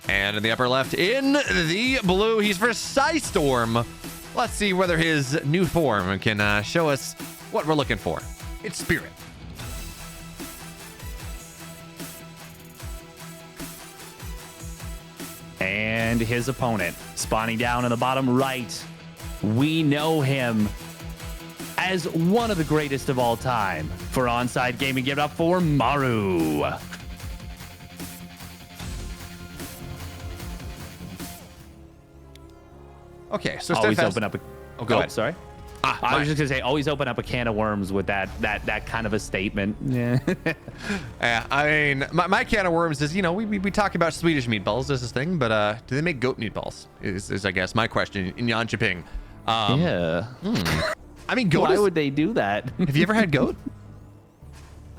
And in the upper left, in the blue, he's for Storm. Let's see whether his new form can show us what we're looking for. It's Spirit. And his opponent spawning down in the bottom right. We know him as one of the greatest of all time. For Onside Gaming, give it up for Maru. Okay, so always Steadfast. open up a... Oh, go ahead. Sorry. I was just gonna say, always open up a can of worms with that kind of a statement. Yeah. Yeah, I mean, my can of worms is, you know, we talk about Swedish meatballs as this thing, but do they make goat meatballs? Is I guess my question in Jonkoping. Yeah. I mean, goat. Why would they do that? Have you ever had goat?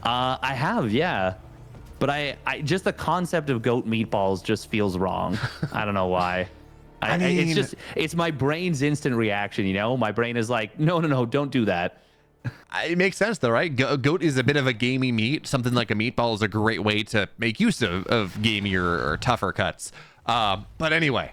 I have, yeah. But I just the concept of goat meatballs just feels wrong. I don't know why. I mean, it's my brain's instant reaction, you know? My brain is like, no, don't do that. It makes sense though, right? Goat is a bit of a gamey meat. Something like a meatball is a great way to make use of gamier or tougher cuts. But anyway,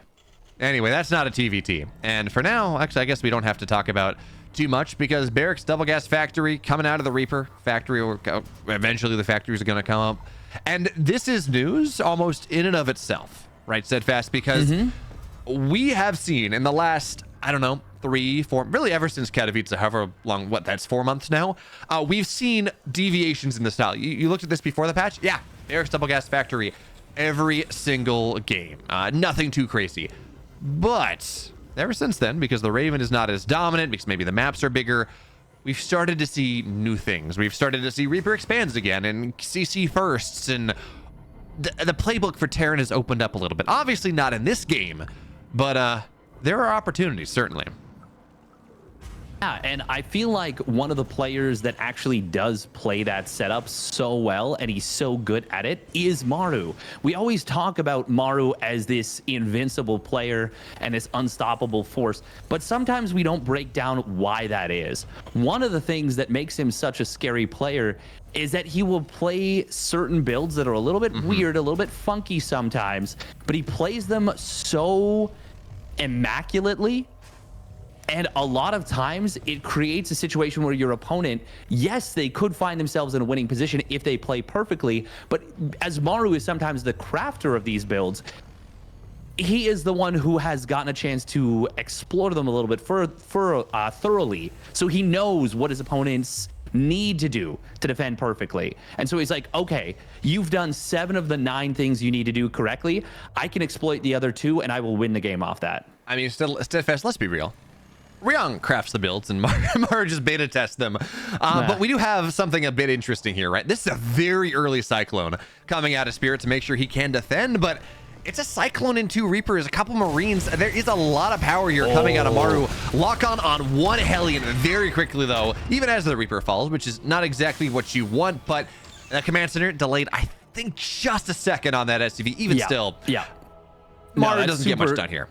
that's not a TVT. And for now, actually, I guess we don't have to talk about too much because Barracks Double Gas Factory coming out of the Reaper factory, or eventually the factories are going to come up. And this is news almost in and of itself, right, Steadfast? Because we have seen in the last, I don't know, 3, 4, really ever since Katowice, however long, that's 4 months now, we've seen deviations in the style. You looked at this before the patch? Yeah, Barracks Double Gas Factory, every single game. Nothing too crazy. But ever since then, because the Raven is not as dominant, because maybe the maps are bigger, we've started to see new things. We've started to see Reaper expands again, and CC firsts, and the playbook for Terran has opened up a little bit. Obviously not in this game, but there are opportunities, certainly. Yeah, and I feel like one of the players that actually does play that setup so well, and he's so good at it, is Maru. We always talk about Maru as this invincible player and this unstoppable force, but sometimes we don't break down why that is. One of the things that makes him such a scary player is that he will play certain builds that are a little bit weird, a little bit funky sometimes, but he plays them so immaculately. And a lot of times it creates a situation where your opponent, yes, they could find themselves in a winning position if they play perfectly, but as Maru is sometimes the crafter of these builds, he is the one who has gotten a chance to explore them a little bit thoroughly. So he knows what his opponents need to do to defend perfectly. And so he's like, okay, you've done 7 of the 9 things you need to do correctly. I can exploit the other 2 and I will win the game off that. I mean, Steadfast, let's be real. Ryong crafts the builds and Maru just beta tests them. But we do have something a bit interesting here, right? This is a very early Cyclone coming out of Spirit to make sure he can defend, but it's a Cyclone and 2 Reapers, a couple Marines. There is a lot of power here coming out of Maru. Lock on 1 Hellion very quickly, though, even as the Reaper falls, which is not exactly what you want, but the Command Center delayed, I think, just a second on that SCV. Even still, Maru doesn't get much done here.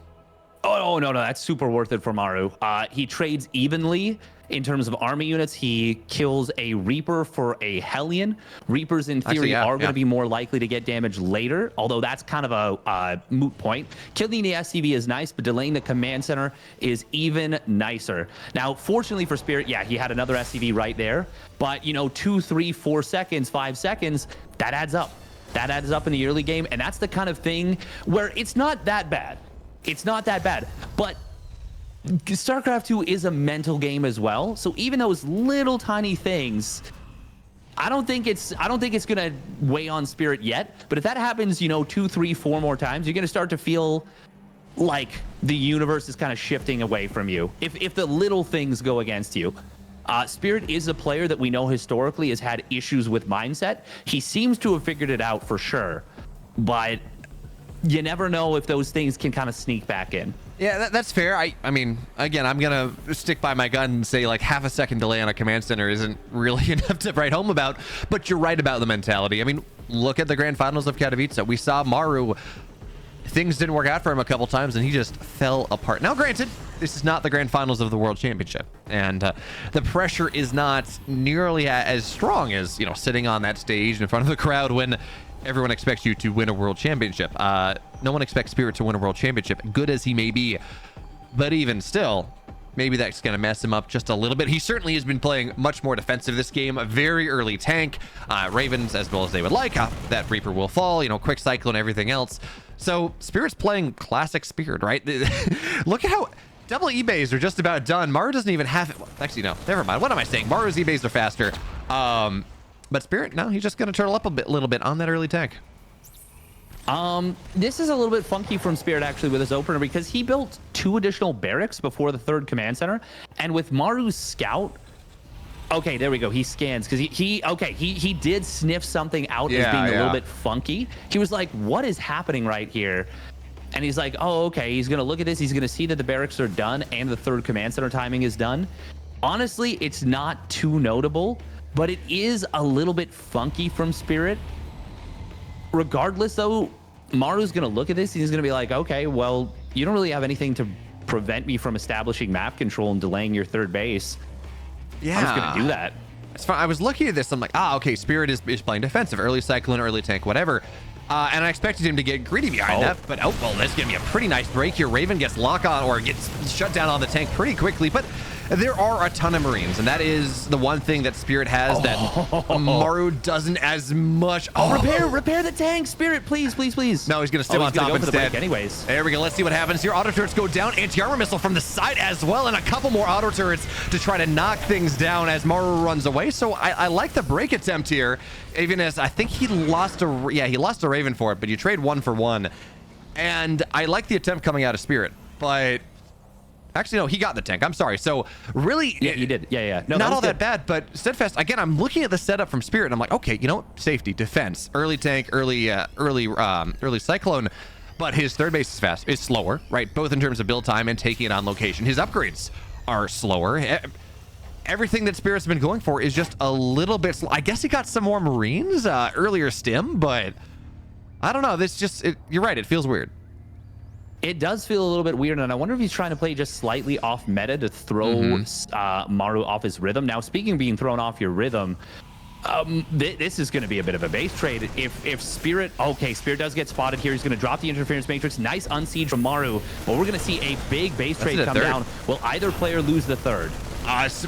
Oh, no, that's super worth it for Maru. He trades evenly in terms of army units. He kills a Reaper for a Hellion. Reapers, in theory, are going to be more likely to get damage later, although that's kind of a moot point. Killing the SCV is nice, but delaying the Command Center is even nicer. Now, fortunately for Spirit, he had another SCV right there, but, 2, 3, 4 seconds, 5 seconds, that adds up. That adds up in the early game, and that's the kind of thing where it's not that bad. It's not that bad, but StarCraft 2 is a mental game as well. So even those little tiny things, I don't think it's gonna weigh on Spirit yet. But if that happens, 2, 3, 4 more times, you're gonna start to feel like the universe is kind of shifting away from you. If the little things go against you. Spirit is a player that we know historically has had issues with mindset. He seems to have figured it out for sure, but you never know if those things can kind of sneak back in. Yeah, that's fair. I mean, again, I'm going to stick by my gun and say like half a second delay on a Command Center isn't really enough to write home about, but you're right about the mentality. I mean, look at the Grand Finals of Katowice. We saw Maru. Things didn't work out for him a couple times, and he just fell apart. Now, granted, this is not the Grand Finals of the World Championship, and the pressure is not nearly as strong as, sitting on that stage in front of the crowd when everyone expects you to win a world championship. No one expects Spirit to win a world championship, good as he may be. But even still, maybe that's going to mess him up just a little bit. He certainly has been playing much more defensive this game. A very early tank. Ravens, as well as they would like. That Reaper will fall, you know, quick cycle and everything else. So Spirit's playing classic Spirit, right? Look at how double E-bays are just about done. Maru doesn't even have it. Actually, no, never mind. What am I saying? Maru's E-bays are faster. But Spirit, no, he's just going to turtle up a little bit on that early tank. This is a little bit funky from Spirit actually with his opener, because he built 2 additional barracks before the 3rd command center, and with Maru's scout, okay, there we go, he scans, because he did sniff something out as being a little bit funky. He was like, what is happening right here? And he's like, oh, okay, he's gonna look at this, he's gonna see that the barracks are done and the 3rd command center timing is done. Honestly, it's not too notable, but it is a little bit funky from Spirit. Regardless, though, Maru's going to look at this and he's going to be like, okay, well, you don't really have anything to prevent me from establishing map control and delaying your 3rd base. Yeah. I'm just going to do that. It's fine. I was looking at this. I'm like, okay, Spirit is playing defensive. Early Cyclone, early tank, whatever. And I expected him to get greedy behind that. But, well, that's going to be a pretty nice break here. Raven gets lock on or gets shut down on the tank pretty quickly. But there are a ton of Marines, and that is the one thing that Spirit has that Maru doesn't as much. Repair the tank, Spirit, please, please, please. No, he's going to stay on top go instead. For the break anyways. There we go. Let's see what happens here. Auto turrets go down. Anti-armor missile from the side as well, and a couple more auto turrets to try to knock things down as Maru runs away. So I like the break attempt here, even as I think he lost a Raven for it, but you trade 1 for 1. And I like the attempt coming out of Spirit, but actually, no, he got the tank. I'm sorry. So really, yeah, he did. Yeah. No, not all that bad, but Steadfast, again, I'm looking at the setup from Spirit and I'm like, okay, you know, safety, defense, early tank, early Cyclone, but his 3rd base is slower, right? Both in terms of build time and taking it on location. His upgrades are slower. Everything that Spirit's been going for is just a little bit slow. I guess he got some more Marines, earlier stim, but I don't know. This just, you're right. It feels weird. It does feel a little bit weird, and I wonder if he's trying to play just slightly off meta to throw Maru off his rhythm. Now, speaking of being thrown off your rhythm, this is going to be a bit of a base trade. If Spirit, okay, Spirit does get spotted here. He's going to drop the interference matrix. Nice unsiege from Maru, but we're going to see a big base trade come down. Will either player lose the 3rd?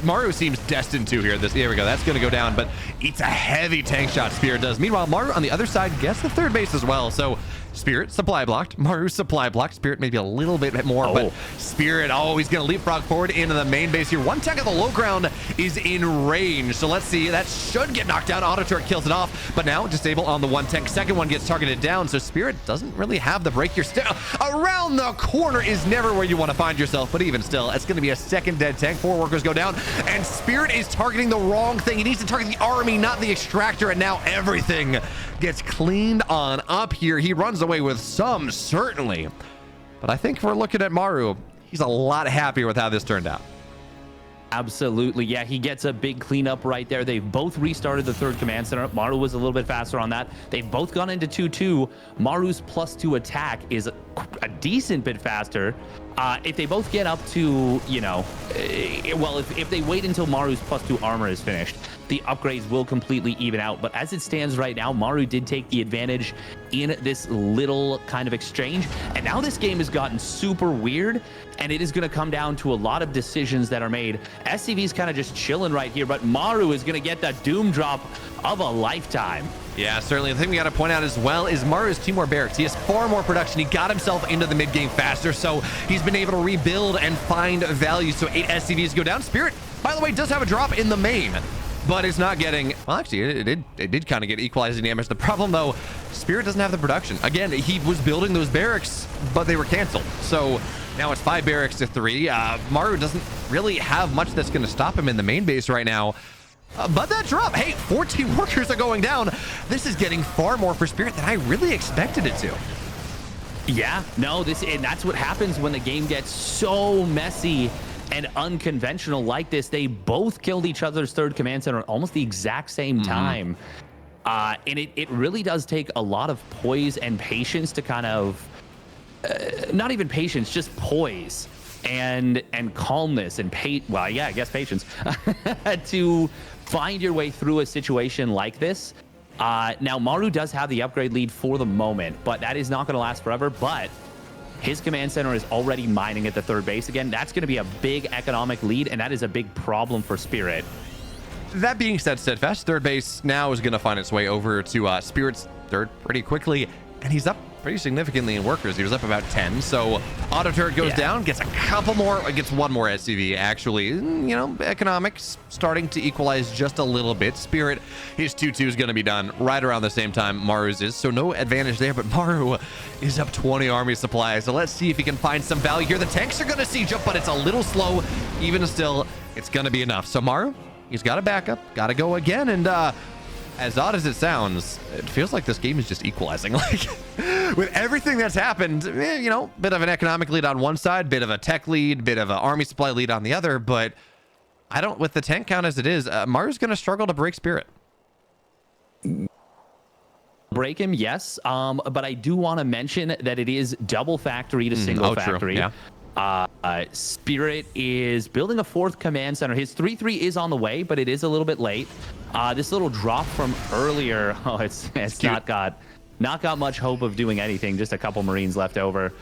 Maru seems destined to here. There we go. That's going to go down, but it's a heavy tank shot. Spirit does. Meanwhile, Maru on the other side gets the 3rd base as well. So Spirit supply blocked. Maru supply blocked. Spirit maybe a little bit more, but Spirit, he's going to leapfrog forward into the main base here. 1 tech at the low ground is in range. So let's see. That should get knocked down. Auto turret kills it off, but now disable on the 1 tech. 2nd one gets targeted down. So Spirit doesn't really have the break here. Still, around the corner is never where you want to find yourself, but even still, it's going to be a 2nd dead tank. 4 workers go down, and Spirit is targeting the wrong thing. He needs to target the army, not the extractor, and now everything gets cleaned on up here. He runs away with some, certainly, but I think if we're looking at Maru, he's a lot happier with how this turned out. Absolutely. Yeah, he gets a big cleanup right there. They've both restarted the 3rd command center. Maru was a little bit faster on that. They've both gone into 2-2. Maru's +2 attack is a decent bit faster. If they both get up to, you know, well, if they wait until Maru's +2 armor is finished, the upgrades will completely even out. But as it stands right now, Maru did take the advantage in this little kind of exchange. And now this game has gotten super weird, and it is going to come down to a lot of decisions that are made. SCV's kind of just chilling right here, but Maru is going to get the doom drop of a lifetime. Yeah, certainly. The thing we got to point out as well is Maru has 2 more barracks. He has far more production. He got himself into the mid game faster, so he's been able to rebuild and find value. So 8 SCVs go down. Spirit, by the way, does have a drop in the main, but it's not getting, well, actually, it did kind of get equalizing damage. The problem, though, Spirit doesn't have the production. Again, he was building those barracks, but they were canceled. So now it's 5 barracks to 3. Maru doesn't really have much that's going to stop him in the main base right now. But that drop, hey, 14 workers are going down. This is getting far more for Spirit than I really expected it to. Yeah, no, and that's what happens when the game gets so messy and unconventional like this. They both killed each other's 3rd command center at almost the exact same time. And it really does take a lot of poise and patience to kind of, not even patience, just poise and calmness and well, yeah, I guess patience to find your way through a situation like this. Now, Maru does have the upgrade lead for the moment, but that is not going to last forever. But his command center is already mining at the third base again. That's going to be a big economic lead, and that is a big problem for Spirit. That being said, Steadfast, third base now is going to find its way over to Spirit's third pretty quickly, and he's up pretty significantly in workers. He was up about 10, so auto turret goes down, gets a couple more, gets one more SCV actually. You know, economics starting to equalize just a little bit. Spirit, his 2-2 is going to be done right around the same time Maru's is, so no advantage there, but Maru is up 20 army supplies, so let's see if he can find some value here. The tanks are going to siege up, but it's a little slow. Even still, it's going to be enough. So Maru, he's got a backup, got to go again, and as odd as it sounds, it feels like this game is just equalizing. Like, with everything that's happened, you know, bit of an economic lead on one side, bit of a tech lead, bit of an army supply lead on the other, but I don't, with the tank count as it is, Maru's going to struggle to break Spirit. Break him, yes, but I do want to mention that it is double factory to single factory. True. Yeah. Spirit is building a fourth command center. His 3-3 is on the way, but it is a little bit late. This little drop from earlier, it's not got much hope of doing anything. Just a couple Marines left over.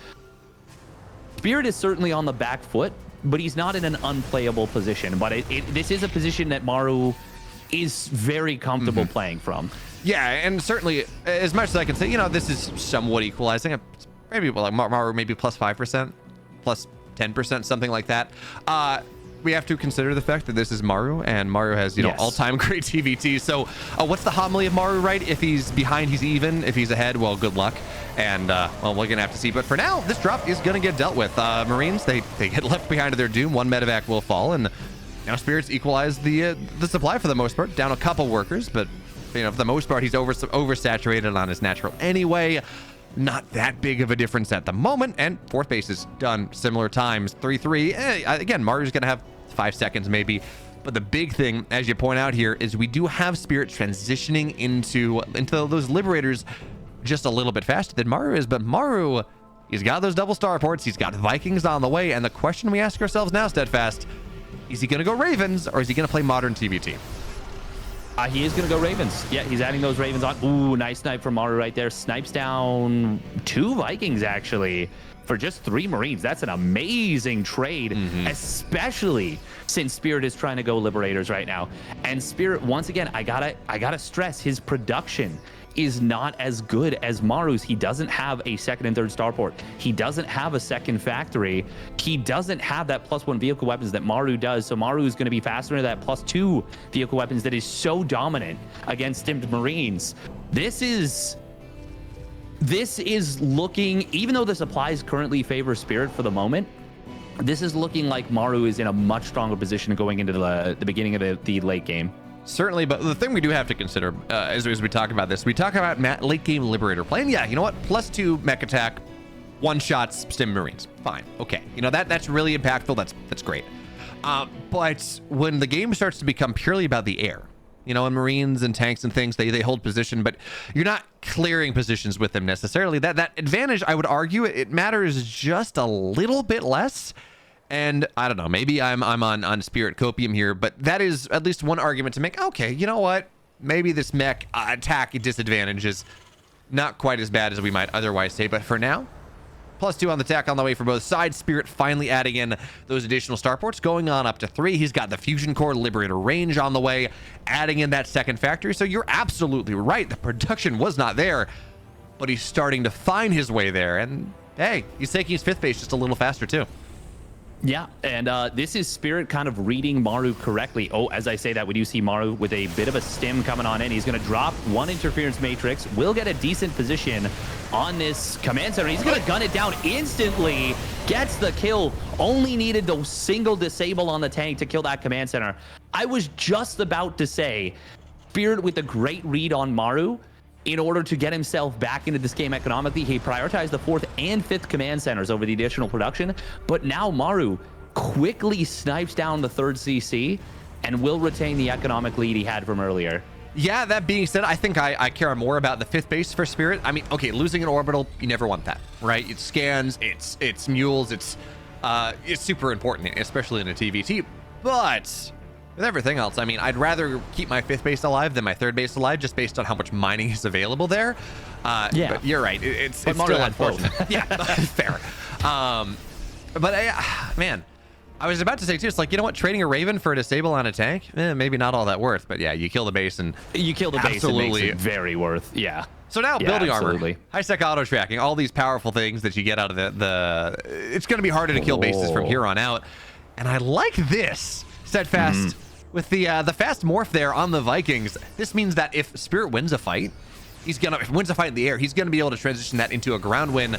Spirit is certainly on the back foot, but he's not in an unplayable position. But this is a position that Maru is very comfortable playing from. Yeah, and certainly, as much as I can say, you know, this is somewhat equalizing. Maybe like Maru, maybe plus 5%. Plus 10%, something like that. We have to consider the fact that this is Maru, and Maru has, you know, all-time great TVT. So what's the homily of Maru, right? If he's behind, he's even. If he's ahead, well, good luck. And, well, we're going to have to see. But for now, this drop is going to get dealt with. Marines, they get left behind to their doom. One medevac will fall, and now Spirits equalize the supply for the most part. Down a couple workers, but, you know, for the most part, he's oversaturated on his natural anyway. Not that big of a difference at the moment, and fourth base is done similar times. 3-3. Again, Maru's gonna have 5 seconds maybe, but the big thing, as you point out here, is we do have Spirit transitioning into those Liberators just a little bit faster than Maru is, but Maru, he's got those double starports, he's got Vikings on the way, and the question we ask ourselves now, Steadfast, is he gonna go Ravens, or is he gonna play modern TVT? He is going to go Ravens. Yeah, he's adding those Ravens on. Ooh, nice snipe from Maru right there. Snipes down 2 Vikings, actually, for just 3 Marines. That's an amazing trade, especially since Spirit is trying to go Liberators right now. And Spirit, once again, I gotta stress, his production is not as good as Maru's. He doesn't have a second and third starport. He doesn't have a second factory. He doesn't have that +1 vehicle weapons that Maru does. So Maru is going to be faster into that +2 vehicle weapons that is so dominant against stimmed Marines. This is looking, even though the supplies currently favor Spirit for the moment, this is looking like Maru is in a much stronger position going into the beginning of the late game. Certainly, but the thing we do have to consider as we talk about this, we talk about late game Liberator play, and yeah, you know what? +2 mech attack, one-shots stim Marines. Fine, okay. You know, that's really impactful. That's great. But when the game starts to become purely about the air, you know, and Marines and tanks and things, they hold position, but you're not clearing positions with them necessarily. That advantage, I would argue, it matters just a little bit less. And I don't know, maybe I'm on Spirit Copium here, but that is at least one argument to make. Okay, you know what? Maybe this mech attack disadvantage is not quite as bad as we might otherwise say. But for now, +2 on the attack on the way for both sides. Spirit finally adding in those additional starports, going on up to 3. He's got the Fusion Core Liberator range on the way, adding in that second factory. So you're absolutely right. The production was not there, but he's starting to find his way there. And hey, he's taking his 5th base just a little faster too. Yeah, and this is Spirit kind of reading Maru correctly. Oh, as I say that, we do see Maru with a bit of a stim coming on in. He's going to drop 1 interference matrix. Will get a decent position on this command center. He's going to gun it down instantly. Gets the kill. Only needed the single disable on the tank to kill that command center. I was just about to say, Spirit with a great read on Maru. In order to get himself back into this game economically, he prioritized the 4th and 5th command centers over the additional production. But now Maru quickly snipes down the 3rd CC and will retain the economic lead he had from earlier. Yeah, that being said, I think I care more about the 5th base for Spirit. I mean, okay, losing an orbital, you never want that, right? It's scans, it's mules, it's super important, especially in a TVT. But with everything else, I mean, I'd rather keep my 5th base alive than my 3rd base alive, just based on how much mining is available there. Yeah, but you're right. It's still unfortunate. Yeah, fair. Man, I was about to say too, it's like, you know what, trading a Raven for a disable on a tank, maybe not all that worth, but yeah, you kill the base and you kill the base, it makes it very worth. Yeah. So now building absolutely. armor, high-sec auto tracking, all these powerful things that you get out of the it's going to be harder to kill bases from here on out. And I like this Steadfast with the fast morph there on the Vikings. This means that if Spirit wins a fight, wins a fight in the air, he's gonna be able to transition that into a ground win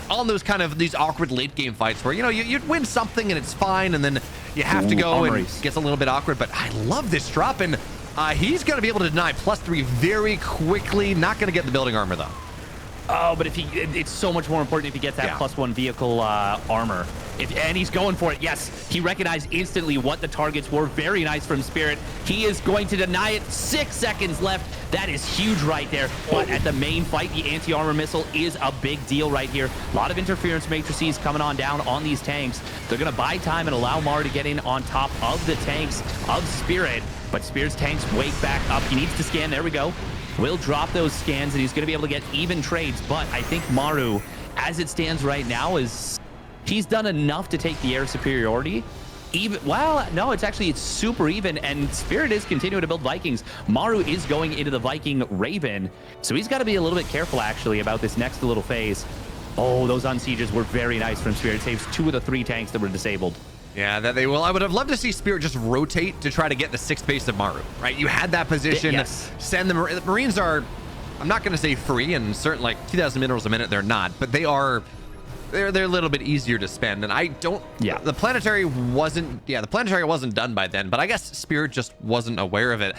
on those kind of these awkward late game fights where, you know, you'd win something and it's fine, and then you have to go and it gets a little bit awkward. But I love this drop, and he's gonna be able to deny +3 very quickly. Not gonna get the building armor though. Oh, but if it's so much more important if he gets that +1 vehicle armor. And he's going for it. Yes, he recognized instantly what the targets were. Very nice from Spirit. He is going to deny it. 6 seconds left. That is huge right there. But at the main fight, the anti-armor missile is a big deal right here. A lot of interference matrices coming on down on these tanks. They're going to buy time and allow Maru to get in on top of the tanks of Spirit. But Spirit's tanks wake back up. He needs to scan. There we go. Will drop those scans, and he's going to be able to get even trades. But I think Maru, as it stands right now, he's done enough to take the air superiority. It's super even, and Spirit is continuing to build Vikings. Maru is going into the Viking Raven, so he's got to be a little bit careful, actually, about this next little phase. Oh, those unsieges were very nice from Spirit. Saves 2 of the 3 tanks that were disabled. Yeah, that they will. I would have loved to see Spirit just rotate to try to get the 6th base of Maru, right? You had that position. Yes. Send the Marines are, I'm not going to say free, and certain like 2,000 minerals a minute, they're not, but they're a little bit easier to spend. And I don't, the planetary wasn't done by then, but I guess Spirit just wasn't aware of it.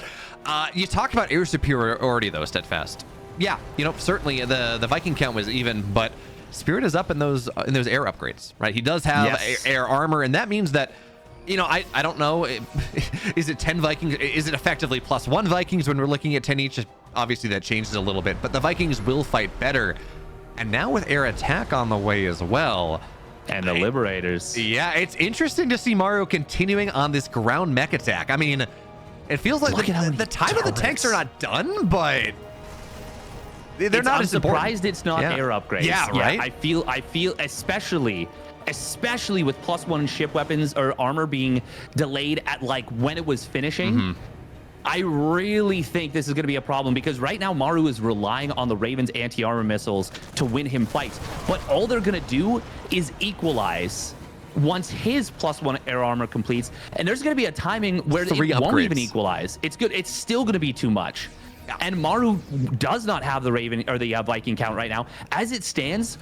You talked about air superiority though, Steadfast. Yeah, you know, certainly the Viking count was even, but Spirit is up in those air upgrades, right? He does have air armor, and that means that, you know, I don't know, is it 10 Vikings? Is it effectively +1 Vikings when we're looking at 10 each? Obviously that changes a little bit, but the Vikings will fight better. And now with air attack on the way as well. And the Liberators. Yeah, it's interesting to see Maru continuing on this ground mech attack. I mean, it feels like the time of the tanks are not done, but they're not as important. I'm surprised it's not air upgrades. Yeah, right? I feel especially with +1 ship weapons or armor being delayed at like when it was finishing. I really think this is going to be a problem, because right now Maru is relying on the Raven's anti-armor missiles to win him fights. But all they're going to do is equalize once his +1 air armor completes. And there's going to be a timing where it won't even equalize. It's good. It's still going to be too much. And Maru does not have the Raven or the Viking count right now. As it stands,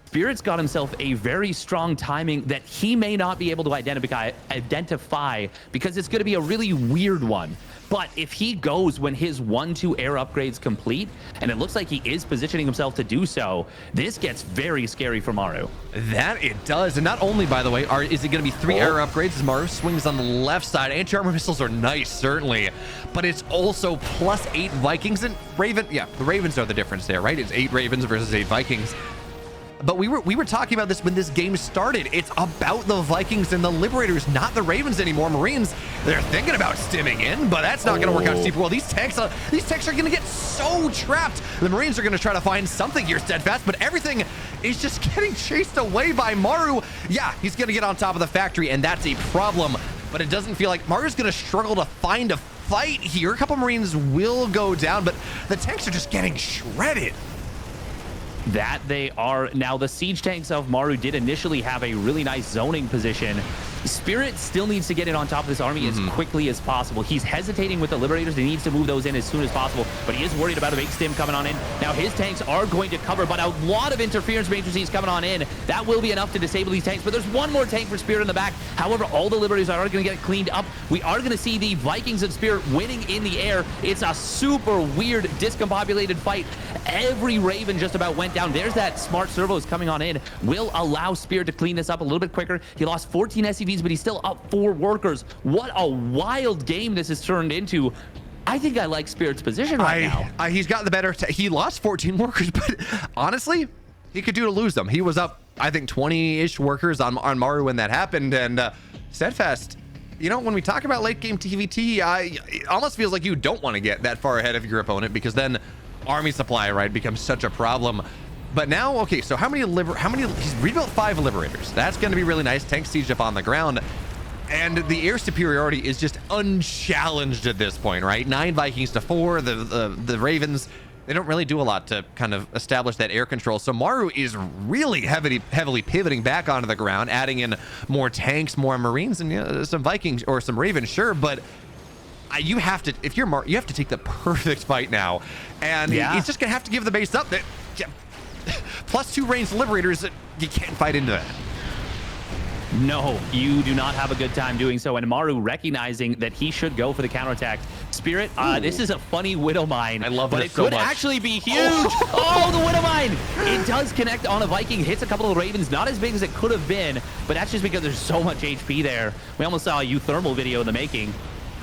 Spirit's got himself a very strong timing that he may not be able to identify because it's going to be a really weird one. But if he goes when his 1-2 air upgrades complete, and it looks like he is positioning himself to do so, this gets very scary for Maru. That it does. And not only, by the way, is it going to be 3 air upgrades as Maru swings on the left side. Anti-armor missiles are nice, certainly, but it's also +8 Vikings and Raven. Yeah, the Ravens are the difference there, right? It's 8 Ravens versus 8 Vikings. But we were talking about this when this game started. It's about the Vikings and the Liberators, not the Ravens anymore. Marines, they're thinking about stimming in, but that's not going to work out super well. These tanks are going to get so trapped. The Marines are going to try to find something here, Steadfast, but everything is just getting chased away by Maru. Yeah, he's going to get on top of the factory, and that's a problem. But it doesn't feel like Maru's going to struggle to find a fight here. A couple Marines will go down, but the tanks are just getting shredded. That they are. Now, the siege tanks of Maru did initially have a really nice zoning position. Spirit still needs to get in on top of this army as quickly as possible. He's hesitating with the Liberators. He needs to move those in as soon as possible, but he is worried about a big stim coming on in. Now, his tanks are going to cover, but a lot of interference matrices coming on in. That will be enough to disable these tanks, but there's one more tank for Spirit in the back. However, all the Liberators are going to get cleaned up. We are going to see the Vikings of Spirit winning in the air. It's a super weird, discombobulated fight. Every Raven just about went down. There's that smart servos coming on in. Will allow Spirit to clean this up a little bit quicker. He lost 14 SCVs, but he's still up 4 workers. What a wild game this has turned into. I think I like Spirit's position right now. He's got the better. He lost 14 workers, but honestly, he could do to lose them. He was up, I think, 20-ish workers on Maru when that happened, and Steadfast, you know, when we talk about late game TVT, it almost feels like you don't want to get that far ahead of your opponent, because then army supply, right, becomes such a problem. But now, okay, so he's rebuilt 5 liberators. That's going to be really nice. Tank siege up on the ground. And the air superiority is just unchallenged at this point, right? 9 Vikings to 4. The Ravens, they don't really do a lot to kind of establish that air control. So Maru is really heavily pivoting back onto the ground, adding in more tanks, more Marines, and some Vikings or some Ravens, sure. But you have to, if you're Maru, you have to take the perfect fight now. And he's just going to have to give the base up. Plus 2 ranged liberators, you can't fight into that. No, you do not have a good time doing so. And Maru recognizing that he should go for the counterattack. Spirit, this is a funny Widow Mine. I love but this it so could much. actually be huge. Oh, the Widow Mine. It does connect on a Viking, hits a couple of Ravens, not as big as it could have been, but that's just because there's so much HP there. We almost saw a euthermal video in the making.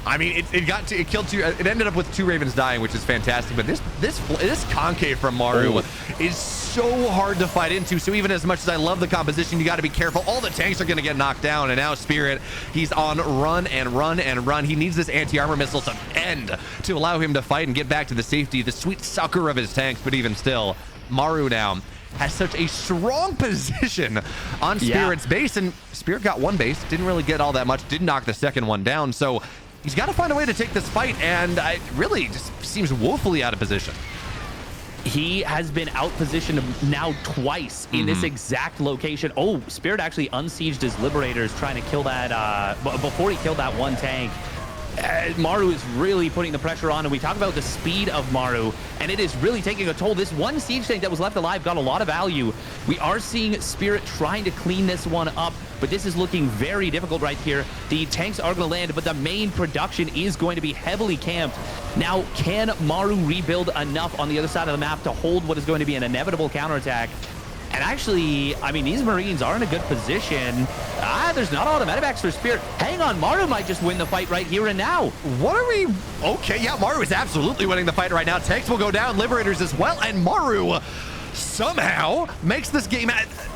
I mean, it killed 2. It ended up with 2 Ravens dying, which is fantastic. But this concave from Maru is so hard to fight into. So even as much as I love the composition, you got to be careful. All the tanks are going to get knocked down. And now Spirit, he's on run and run and run. He needs this anti-armor missile to end to allow him to fight and get back to the safety, the sweet sucker of his tanks. But even still, Maru now has such a strong position on Spirit's base. And Spirit got 1 base, didn't really get all that much, didn't knock the second one down. So he's got to find a way to take this fight, and it really just seems woefully out of position. He has been out positioned now twice in this exact location. Oh, Spirit actually unsieged his Liberators trying to kill that, before he killed that 1 tank. Maru is really putting the pressure on, and we talk about the speed of Maru, and it is really taking a toll. This 1 siege tank that was left alive got a lot of value. We are seeing Spirit trying to clean this one up, but this is looking very difficult right here. The tanks are going to land, but the main production is going to be heavily camped. Now, can Maru rebuild enough on the other side of the map to hold what is going to be an inevitable counterattack? And actually, I mean, these Marines are in a good position. There's not a lot of medevacs for Spirit. Hang on, Maru might just win the fight right here and now. What are we? Okay, yeah, Maru is absolutely winning the fight right now. Tanks will go down, Liberators as well, and Maru somehow makes this game.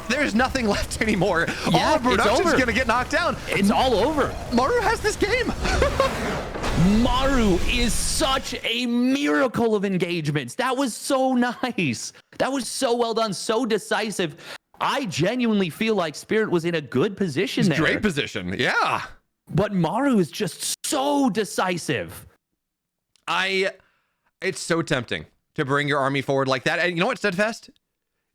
There's nothing left anymore. Yeah, all of production's gonna get knocked down. It's all over. Maru has this game. Maru is such a miracle of engagements. That was so nice. That was so well done, so decisive. I genuinely feel like Spirit was in a good position there. Great position, yeah. But Maru is just so decisive. It's so tempting to bring your army forward like that. And you know what, Steadfast?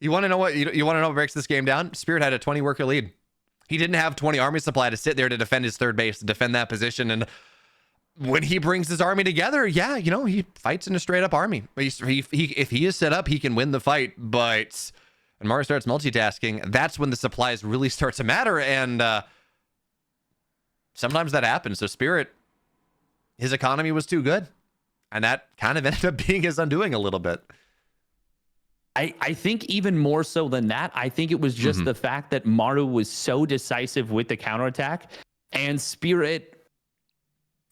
You want to know what what breaks this game down? Spirit had a 20 worker lead. He didn't have 20 army supply to sit there to defend his 3rd base, to defend that position. And when he brings his army together, yeah, you know, he fights in a straight up army. If he is set up, he can win the fight. But when Maru starts multitasking, that's when the supplies really start to matter. And sometimes that happens. So Spirit, his economy was too good. And that kind of ended up being his undoing a little bit. I think even more so than that, I think it was just the fact that Maru was so decisive with the counterattack, and Spirit,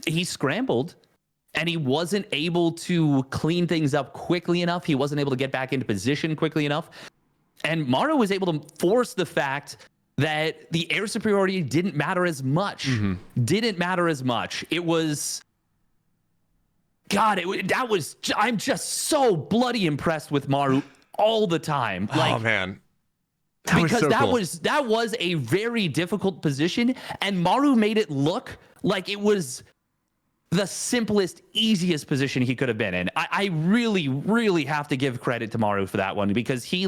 he scrambled and he wasn't able to clean things up quickly enough. He wasn't able to get back into position quickly enough. And Maru was able to force the fact that the air superiority didn't matter as much. Didn't matter as much. It was... God, I'm just so bloody impressed with Maru all the time. Like, oh man, because that was a very difficult position, and Maru made it look like it was the simplest, easiest position he could have been in. I really, really have to give credit to Maru for that one, because he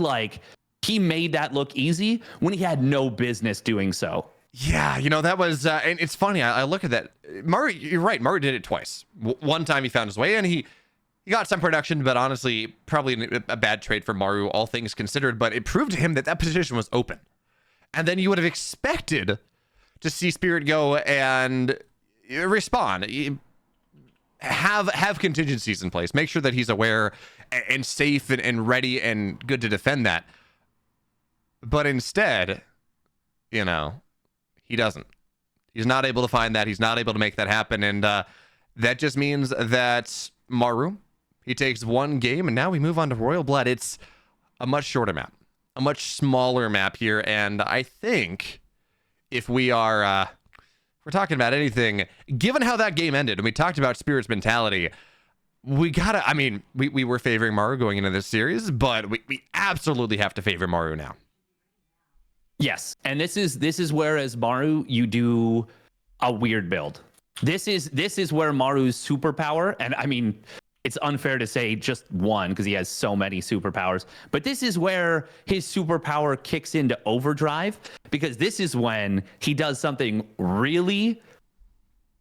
made that look easy when he had no business doing so. Yeah, you know, that was, and it's funny, I look at that. Maru, you're right, Maru did it twice. One time he found his way in, he got some production, but honestly, probably a bad trade for Maru, all things considered, but it proved to him that position was open. And then you would have expected to see Spirit go and respond. Have contingencies in place. Make sure that he's aware and safe and ready and good to defend that. But instead, you know, he doesn't. He's not able to find that. He's not able to make that happen. And that just means that Maru, he takes 1 game, and now we move on to Royal Blood. It's a much shorter map, a much smaller map here. And I think if we're we're talking about anything, given how that game ended, and we talked about Spirit's mentality, we gotta, I mean, we were favoring Maru going into this series, but we absolutely have to favor Maru now. Yes, and this is where, as Maru, you do a weird build. This is where Maru's superpower, and I mean, it's unfair to say just one because he has so many superpowers, but this is where his superpower kicks into overdrive, because this is when he does something really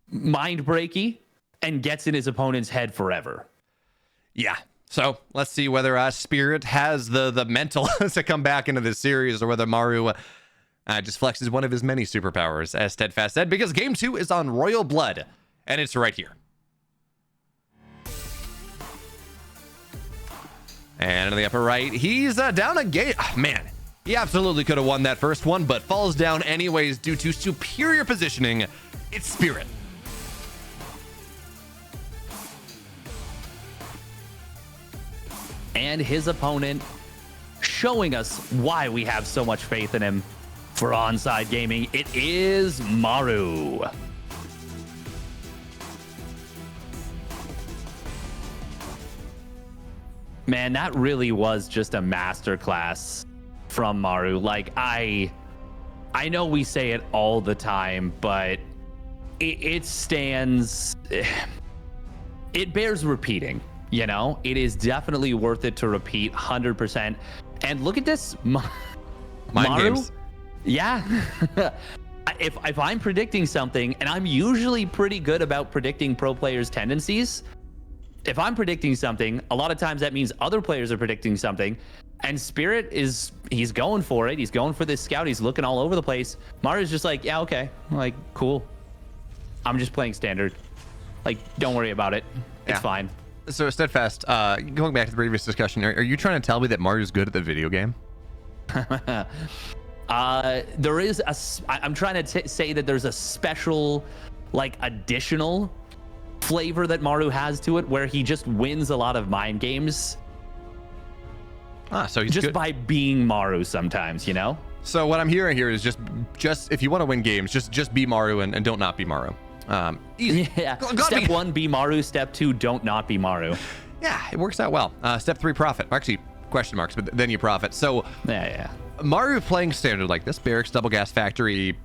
mind-breaky and gets in his opponent's head forever. Yeah. So let's see whether Spirit has the mental to come back into this series, or whether Maru just flexes one of his many superpowers, as Steadfast said, because game 2 is on Royal Blood, and it's right here. And in the upper right, he's down a gate. Oh, man, he absolutely could have won that first one, but falls down anyways due to superior positioning. It's Spirit. And his opponent showing us why we have so much faith in him for Onside Gaming. It is Maru. Man, that really was just a masterclass from Maru. Like, I know we say it all the time, but it stands, it bears repeating. You know, it is definitely worth it to repeat 100%. And look at this. Mind Maru, games. Yeah. if I'm predicting something, and I'm usually pretty good about predicting pro players' tendencies, if I'm predicting something, a lot of times that means other players are predicting something. And Spirit he's going for it. He's going for this scout. He's looking all over the place. Maru's just like, yeah, okay. Like, cool. I'm just playing standard. Like, don't worry about it. It's fine. So, Steadfast, going back to the previous discussion, are you trying to tell me that Mario's good at the video game? There is I'm trying to say that there's a special, like, additional flavor that Maru has to it, where he just wins a lot of mind games. So he's just good by being Maru sometimes, you know? So what I'm hearing here is just if you want to win games, just be Maru and don't not be Maru. Easy. Yeah. Step 1, be Maru. Step 2, don't not be Maru. Yeah, it works out well. Step 3, profit. Actually, question marks, but then you profit. So yeah. Maru playing standard like this, Barracks, Double Gas Factory,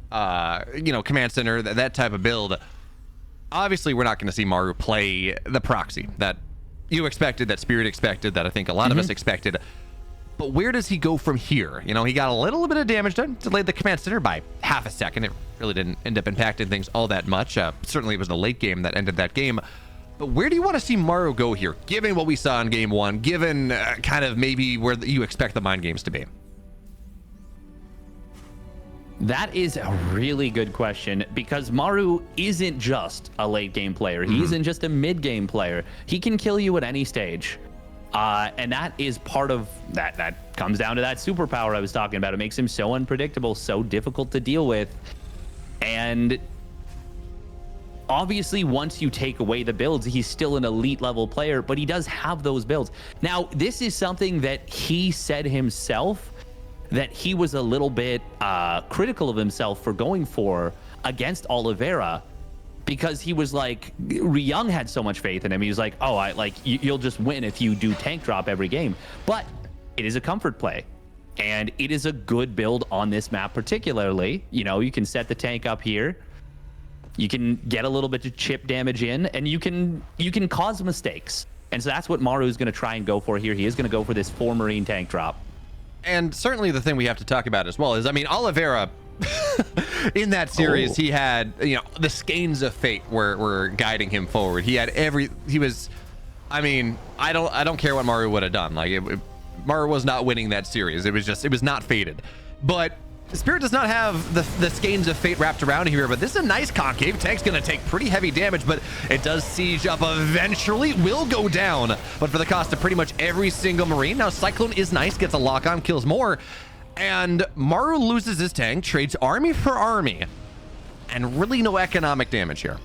Command Center, that type of build. Obviously, we're not going to see Maru play the proxy that you expected, that Spirit expected, that I think a lot of us expected. But where does he go from here? You know, he got a little bit of damage done, delayed the Command Center by half a second. It really didn't end up impacting things all that much. Certainly, it was the late game that ended that game. But where do you want to see Maru go here, given what we saw in game 1, given kind of maybe where you expect the mind games to be? That is a really good question, because Maru isn't just a late game player. He isn't just a mid game player. He can kill you at any stage. And that is part of that comes down to that superpower I was talking about. It makes him so unpredictable, so difficult to deal with. And obviously, once you take away the builds, he's still an elite level player, but he does have those builds. Now, this is something that he said himself, that he was a little bit critical of himself for going for against Oliveira, because he was like, Young had so much faith in him. He was like, oh, you'll just win if you do tank drop every game. But it is a comfort play, and it is a good build on this map particularly. You know, you can set the tank up here. You can get a little bit of chip damage in, and you can cause mistakes. And so that's what Maru is going to try and go for here. He is going to go for this 4 Marine tank drop. And certainly the thing we have to talk about as well is, I mean, Oliveira, in that series, he had, the skeins of fate were guiding him forward. He had I don't care what Maru would have done. Like, Maru was not winning that series. It was not fated. But Spirit does not have the skeins of fate wrapped around here, but this is a nice concave. Tank's going to take pretty heavy damage, but it does siege up eventually. Will go down, but for the cost of pretty much every single Marine. Now, Cyclone is nice, gets a lock-on, kills more, and Maru loses his tank, trades army for army, and really no economic damage here.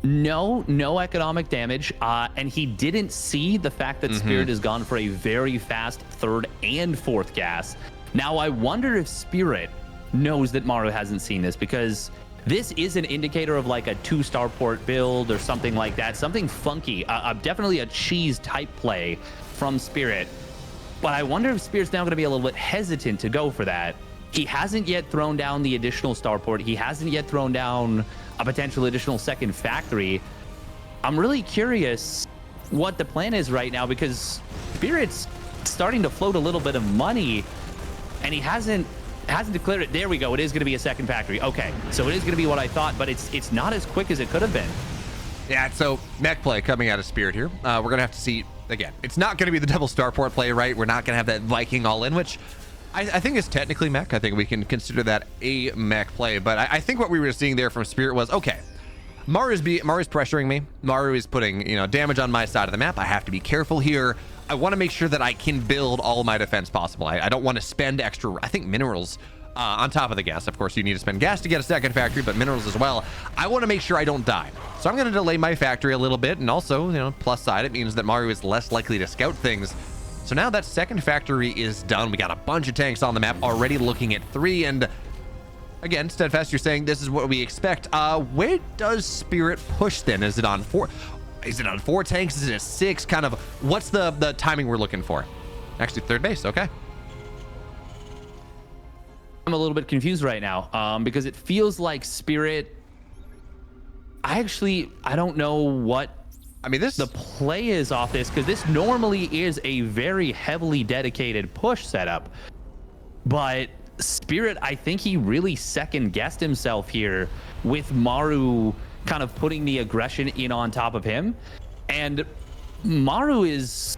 No economic damage, and he didn't see the fact that Spirit has gone for a very fast 3rd and 4th gas. Now, I wonder if Spirit knows that Maru hasn't seen this, because This is an indicator of like a 2-star port build or something like that, something funky, definitely a cheese type play from Spirit. But I wonder if Spirit's now going to be a little bit hesitant to go for that. He hasn't yet thrown down the additional starport. He hasn't yet thrown down a potential additional second factory. I'm really curious what the plan is right now, because Spirit's starting to float a little bit of money, and he hasn't declared it. There we go. It is going to be a second factory. Okay, so it is going to be what I thought, but it's not as quick as it could have been. Yeah, so mech play coming out of Spirit here. We're going to have to see, again, it's not going to be the double starport play, right? We're not going to have that Viking all in, which I think is technically mech. I think we can consider that a mech play, but I think what we were seeing there from Spirit was, okay, Maru's pressuring me. Maru is putting, damage on my side of the map. I have to be careful here. I want to make sure that I can build all my defense possible. I don't want to spend extra, I think, minerals on top of the gas. Of course, you need to spend gas to get a second factory, but minerals as well. I want to make sure I don't die. So I'm going to delay my factory a little bit, and also, plus side, it means that Maru is less likely to scout things. So now that second factory is done. We got a bunch of tanks on the map already looking at 3, and again, Steadfast, you're saying this is what we expect. Where does Spirit push then? Is it on 4? Is it on 4 tanks? Is it a 6? Kind of, what's the timing we're looking for? Actually, third base, okay. I'm a little bit confused right now, because it feels like Spirit, I don't know what the play is off this, because this normally is a very heavily dedicated push setup, but Spirit, I think he really second guessed himself here with Maru kind of putting the aggression in on top of him. And Maru's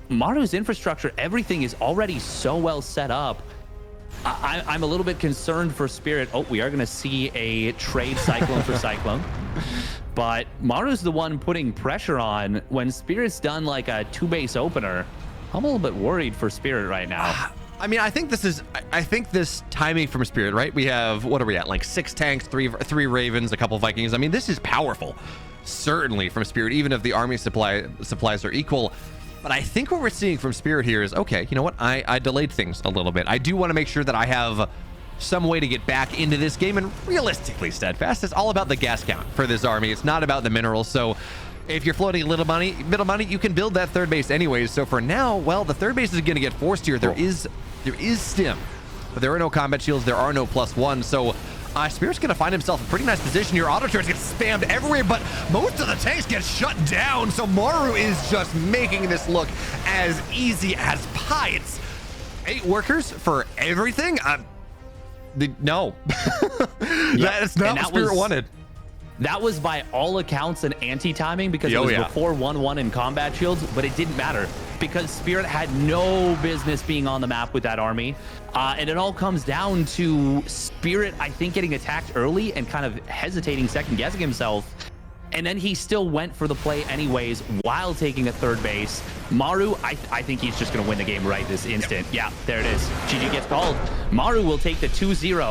infrastructure, everything is already so well set up. I'm a little bit concerned for Spirit. Oh, we are going to see a trade Cyclone for Cyclone. But Maru's the one putting pressure on. When Spirit's done like a 2-base opener, I'm a little bit worried for Spirit right now. I think this timing from Spirit, right? We have, what are we at? Like 6 tanks, 3 Ravens, a couple Vikings. This is powerful, certainly from Spirit, even if the army supplies are equal. But I think what we're seeing from Spirit here is, okay, you know what? I delayed things a little bit. I do want to make sure that I have some way to get back into this game. And realistically, Steadfast, it's all about the gas count for this army. It's not about the minerals. So if you're floating a little money, you can build that third base anyways. So for now, well, the third base is going to get forced here. There is stim, but there are no combat shields. There are no +1. So Spirit's going to find himself in a pretty nice position here. Auto turrets get spammed everywhere, but most of the tanks get shut down. So Maru is just making this look as easy as pie. It's 8 workers for everything. No, that's not what Spirit wanted. That was by all accounts an anti-timing, because it was before 1-1 in combat shields, but it didn't matter because Spirit had no business being on the map with that army. And it all comes down to Spirit, I think, getting attacked early and kind of hesitating, second-guessing himself. And then he still went for the play anyways while taking a third base. Maru, I think he's just going to win the game right this instant. Yeah, there it is. GG gets called. Maru will take the 2-0.